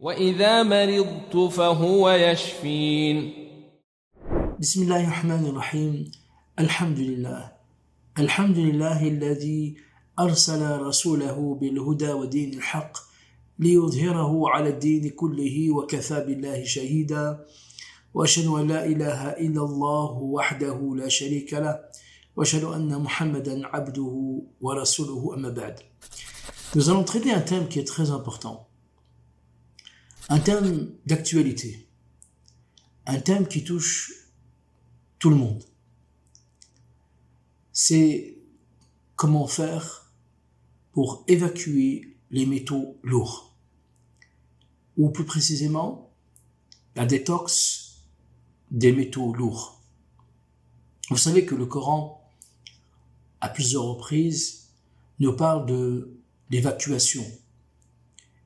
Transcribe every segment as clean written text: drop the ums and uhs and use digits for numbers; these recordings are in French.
وإذا مرضت فهو يشفين. بسم الله الرحمن الرحيم. الحمد لله الذي أرسل رسوله بالهدى ودين الحق ليظهره على الدين كله وكفى بالله شهيدا، وأشهد أن لا إله إلا الله وحده لا شريك له، وأشهد أن محمدا عبده ورسوله. أما بعد. Nous allons traiter un thème qui est très important, un thème d'actualité, un thème qui touche tout le monde. C'est comment faire pour évacuer les métaux lourds, ou plus précisément la détox des métaux lourds. Vous savez que le Coran, à plusieurs reprises, nous parle de l'évacuation.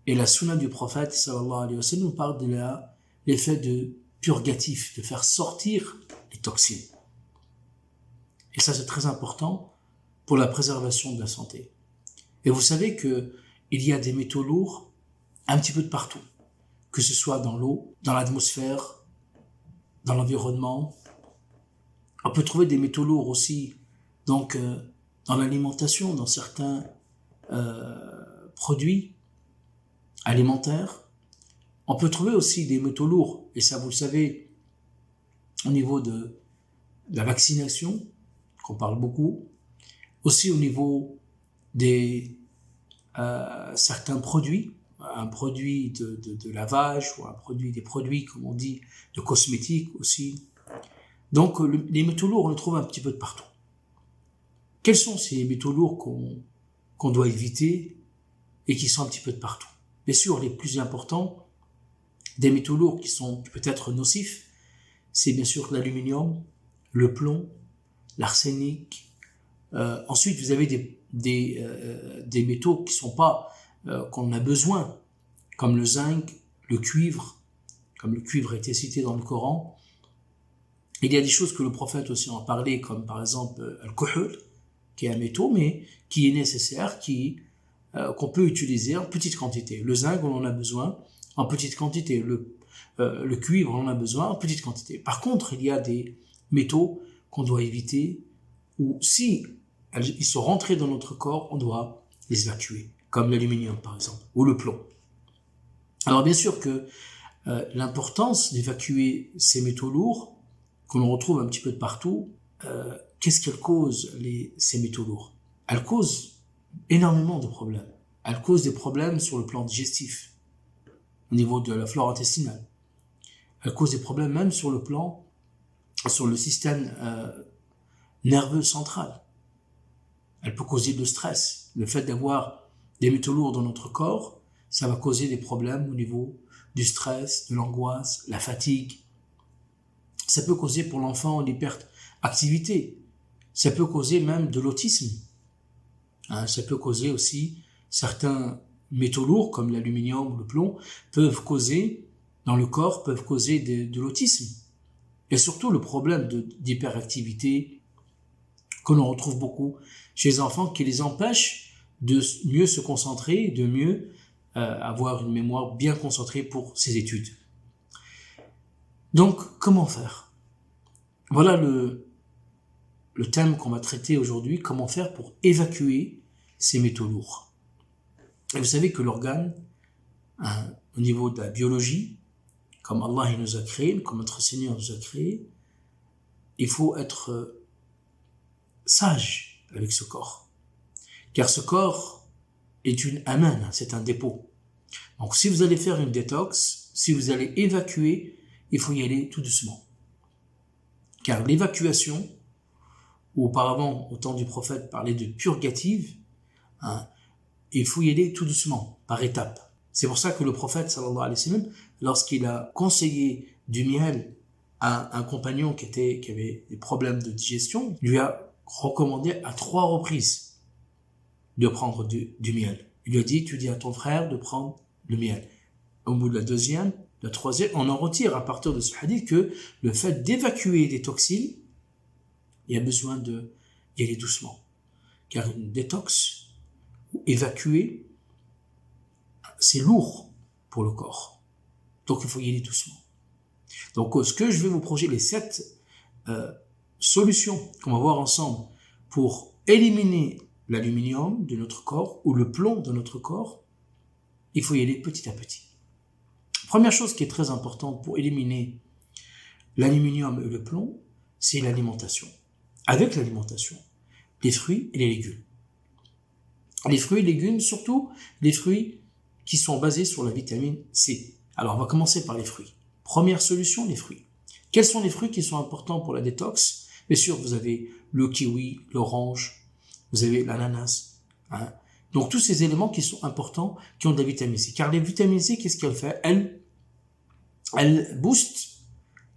Et la sunna du prophète, sallallahu alayhi wa sallam, nous parle de l'effet de purgatif, de faire sortir les toxines. Et ça, c'est très important pour la préservation de la santé. Et vous savez que il y a des métaux lourds un petit peu de partout, que ce soit dans l'eau, dans l'atmosphère, dans l'environnement. On peut trouver des métaux lourds aussi, donc dans l'alimentation, dans certains produits alimentaires. On peut trouver aussi des métaux lourds, et ça vous le savez, au niveau de la vaccination, qu'on parle beaucoup, aussi au niveau des certains produits, un produit de lavage, ou des produits, comme on dit, de cosmétiques aussi. Donc les métaux lourds, on les trouve un petit peu de partout. Quels sont ces métaux lourds qu'on doit éviter et qui sont un petit peu de partout? Bien sûr, les plus importants des métaux lourds qui peut être nocifs, c'est bien sûr l'aluminium, le plomb, l'arsenic. Ensuite, vous avez des métaux qui sont pas qu'on a besoin, comme le zinc, le cuivre, comme le cuivre a été cité dans le Coran. Il y a des choses que le prophète aussi en parlait, comme par exemple le qui est un métaux, mais qui est nécessaire, qu'on peut utiliser en petite quantité. Le zinc, on en a besoin en petite quantité. Le cuivre, on en a besoin en petite quantité. Par contre, il y a des métaux qu'on doit éviter, ou si ils sont rentrés dans notre corps, on doit les évacuer, comme l'aluminium par exemple, ou le plomb. Alors bien sûr que l'importance d'évacuer ces métaux lourds, que l'on retrouve un petit peu de partout, qu'est-ce qu'elles causent, ces métaux lourds? Elles causent énormément de problèmes. Elles causent des problèmes sur le plan digestif, au niveau de la flore intestinale. Elles causent des problèmes même sur le système nerveux central. Elle peut causer de stress. Le fait d'avoir des métaux lourds dans notre corps, ça va causer des problèmes au niveau du stress, de l'angoisse, la fatigue. Ça peut causer pour l'enfant l'hyperactivité. Ça peut causer même de l'autisme. Ça peut causer aussi certains métaux lourds comme l'aluminium ou le plomb peuvent causer dans le corps de l'autisme. Et surtout le problème d'hyperactivité que l'on retrouve beaucoup chez les enfants, qui les empêche de mieux se concentrer, de mieux avoir une mémoire bien concentrée pour ses études. Donc, comment faire? Voilà le thème qu'on va traiter aujourd'hui, comment faire pour évacuer ces métaux lourds. Et vous savez que l'organe, au niveau de la biologie, comme Allah nous a créé, comme notre Seigneur nous a créé, il faut être sage avec ce corps. Car ce corps est une amana, c'est un dépôt. Donc si vous allez faire une détox, si vous allez évacuer, il faut y aller tout doucement. Car l'évacuation, ou auparavant, au temps du prophète, parlait de purgative, il faut y aller tout doucement, par étapes. C'est pour ça que le prophète, sallallahu alayhi wa sallam, lorsqu'il a conseillé du miel à un compagnon qui avait des problèmes de digestion, lui a recommandé à 3 reprises de prendre du miel. Il lui a dit, tu dis à ton frère de prendre le miel. Au bout de la 2e, la 3e, on en retire à partir de ce hadith que le fait d'évacuer des toxines, il y a besoin d'y aller doucement. Car une détox, évacuer, c'est lourd pour le corps. Donc il faut y aller doucement. Donc ce que je vais vous projeter, les 7 solutions qu'on va voir ensemble pour éliminer l'aluminium de notre corps ou le plomb de notre corps, il faut y aller petit à petit. Première chose qui est très importante pour éliminer l'aluminium et le plomb, c'est l'alimentation. Avec l'alimentation, les fruits et les légumes. Les fruits et légumes, surtout les fruits qui sont basés sur la vitamine C. Alors on va commencer par les fruits. Première solution, les fruits. Quels sont les fruits qui sont importants pour la détox? Bien sûr, vous avez le kiwi, l'orange, vous avez l'ananas. Donc tous ces éléments qui sont importants, qui ont de la vitamine C. Car les vitamines C, qu'est-ce qu'elles font? Elles boostent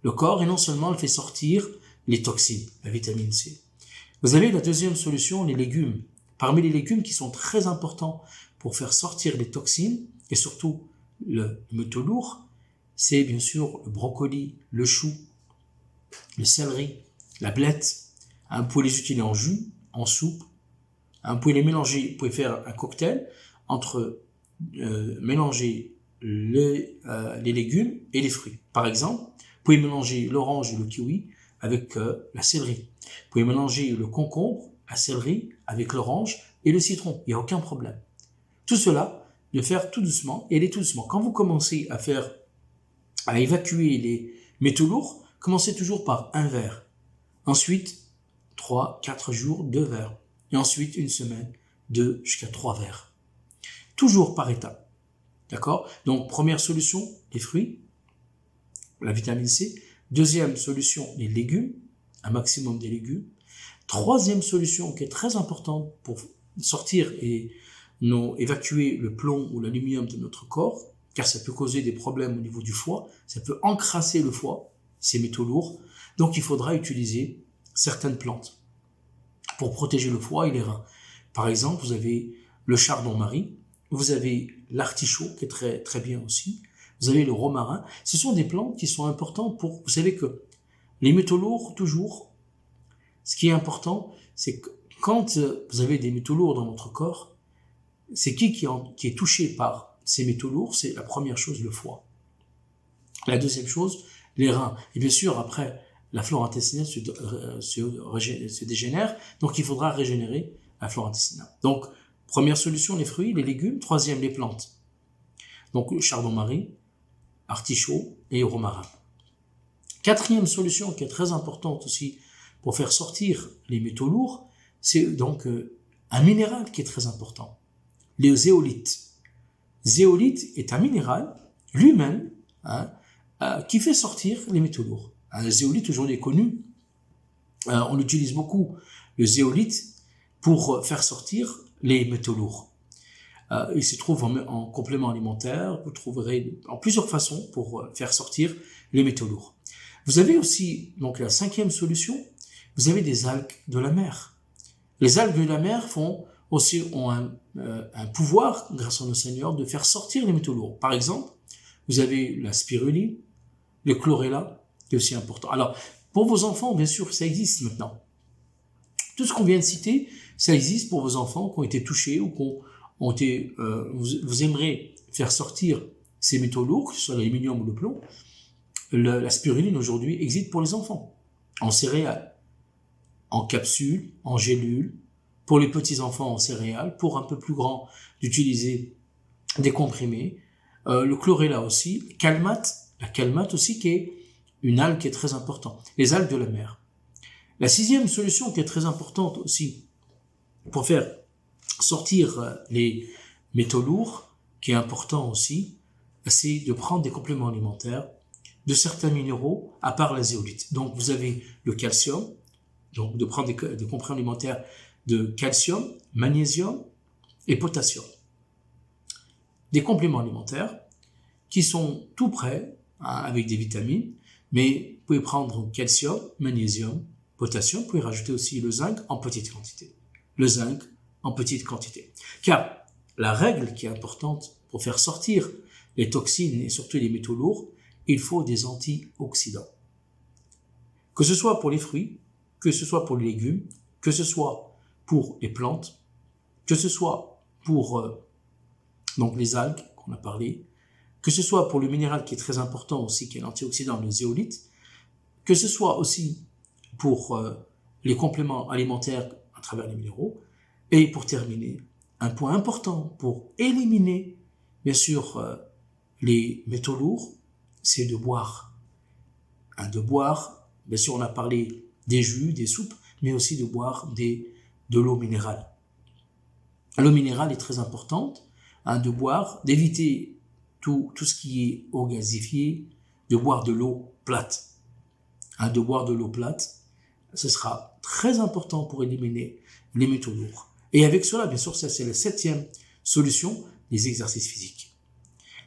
le corps et non seulement elle fait sortir les toxines, la vitamine C. Vous avez la deuxième solution, les légumes. Parmi les légumes qui sont très importants pour faire sortir les toxines, et surtout le métaux lourds, c'est bien sûr le brocoli, le chou, le céleri, la blette. Vous pouvez les utiliser en jus, en soupe. Vous pouvez les mélanger, vous pouvez faire un cocktail entre mélanger les légumes et les fruits. Par exemple, vous pouvez mélanger l'orange et le kiwi avec la céleri. Vous pouvez mélanger le concombre, la céleri avec l'orange et le citron. Il n'y a aucun problème. Tout cela, de faire tout doucement et aller tout doucement. Quand vous commencez à évacuer les métaux lourds, commencez toujours par un verre. Ensuite, 3, 4 jours, 2 verres. Et ensuite, une semaine, 2 jusqu'à 3 verres. Toujours par étapes. D'accord? Donc, première solution, les fruits, la vitamine C. Deuxième solution, les légumes, un maximum des légumes. Troisième solution qui est très importante pour sortir et évacuer le plomb ou l'aluminium de notre corps, car ça peut causer des problèmes au niveau du foie, ça peut encrasser le foie, ces métaux lourds. Donc il faudra utiliser certaines plantes pour protéger le foie et les reins. Par exemple, vous avez le chardon-marie, vous avez l'artichaut qui est très, très bien aussi, vous avez le romarin. Ce sont des plantes qui sont importantes pour... Vous savez que les métaux lourds, toujours, ce qui est important, c'est que quand vous avez des métaux lourds dans votre corps, c'est qui est touché par ces métaux lourds? C'est la première chose, le foie. La deuxième chose, les reins. Et bien sûr, après, la flore intestinale se dégénère, donc il faudra régénérer la flore intestinale. Donc, première solution, les fruits, les légumes. Troisième, les plantes. Donc, le chardon-marie, artichaut et romarin. Quatrième solution qui est très importante aussi pour faire sortir les métaux lourds, c'est donc un minéral qui est très important, le zéolite. Zéolite est un minéral lui-même qui fait sortir les métaux lourds. Le zéolite aujourd'hui est connu, on utilise beaucoup le zéolite pour faire sortir les métaux lourds. Il se trouve en complément alimentaire, vous trouverez en plusieurs façons pour faire sortir les métaux lourds. Vous avez aussi, donc la cinquième solution, vous avez des algues de la mer. Les algues de la mer ont un pouvoir, grâce à nos seigneurs, de faire sortir les métaux lourds. Par exemple, vous avez la spiruline, le chlorella, qui est aussi important. Alors, pour vos enfants, bien sûr, ça existe maintenant. Tout ce qu'on vient de citer, ça existe pour vos enfants qui ont été touchés ou vous aimerez faire sortir ces métaux lourds, que ce soit l'aluminium ou le plomb. La spiruline aujourd'hui existe pour les enfants, en céréales, en capsules, en gélules, pour les petits enfants en céréales, pour un peu plus grands d'utiliser des comprimés. Le chlorella aussi, la calmate aussi qui est une algue qui est très importante, les algues de la mer. La sixième solution qui est très importante aussi pour faire sortir les métaux lourds, qui est important aussi, c'est de prendre des compléments alimentaires de certains minéraux à part la zéolite. Donc vous avez le calcium, donc de prendre des compléments alimentaires de calcium, magnésium et potassium. Des compléments alimentaires qui sont tout prêts avec des vitamines, mais vous pouvez prendre calcium, magnésium, potassium, vous pouvez rajouter aussi le zinc en petite quantité. Le zinc en petite quantité. Car la règle qui est importante pour faire sortir les toxines et surtout les métaux lourds, il faut des antioxydants. Que ce soit pour les fruits, que ce soit pour les légumes, que ce soit pour les plantes, que ce soit pour donc les algues qu'on a parlé, que ce soit pour le minéral qui est très important aussi, qui est l'antioxydant, le zéolite, que ce soit aussi pour les compléments alimentaires à travers les minéraux. Et pour terminer, un point important pour éliminer, bien sûr, les métaux lourds, c'est de boire. De boire, bien sûr, on a parlé des jus, des soupes, mais aussi de boire de l'eau minérale. L'eau minérale est très importante, de boire, d'éviter tout ce qui est eau gazifiée, de boire de l'eau plate. De boire de l'eau plate, ce sera très important pour éliminer les métaux lourds. Et avec cela, bien sûr, ça c'est la 7e solution, les exercices physiques.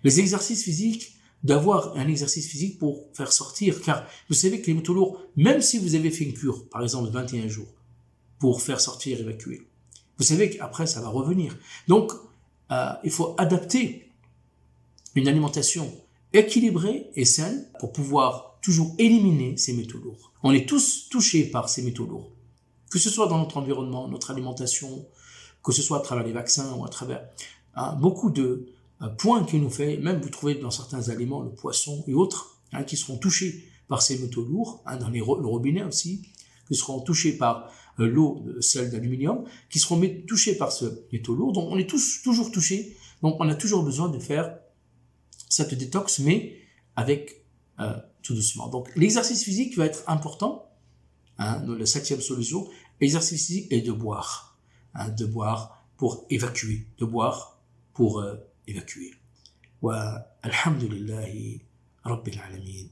Les exercices physiques, d'avoir un exercice physique pour faire sortir, car vous savez que les métaux lourds, même si vous avez fait une cure, par exemple de 21 jours, pour faire sortir, évacuer, vous savez qu'après ça va revenir. Donc, il faut adapter une alimentation équilibrée et saine pour pouvoir toujours éliminer ces métaux lourds. On est tous touchés par ces métaux lourds, que ce soit dans notre environnement, notre alimentation, que ce soit à travers les vaccins ou à travers beaucoup de points qu'il nous fait, même vous trouvez dans certains aliments, le poisson et autres, qui seront touchés par ces métaux lourds, dans le robinet aussi, qui seront touchés par l'eau, celle d'aluminium, qui seront touchés par ce métaux lourd. Donc on est tous toujours touchés, donc on a toujours besoin de faire cette détox, mais avec tout doucement. Donc l'exercice physique va être important, la 7e solution, l'exercice physique est de boire pour évacuer, de boire pour évacuer. Wa alhamdulillahi rabbil alamin.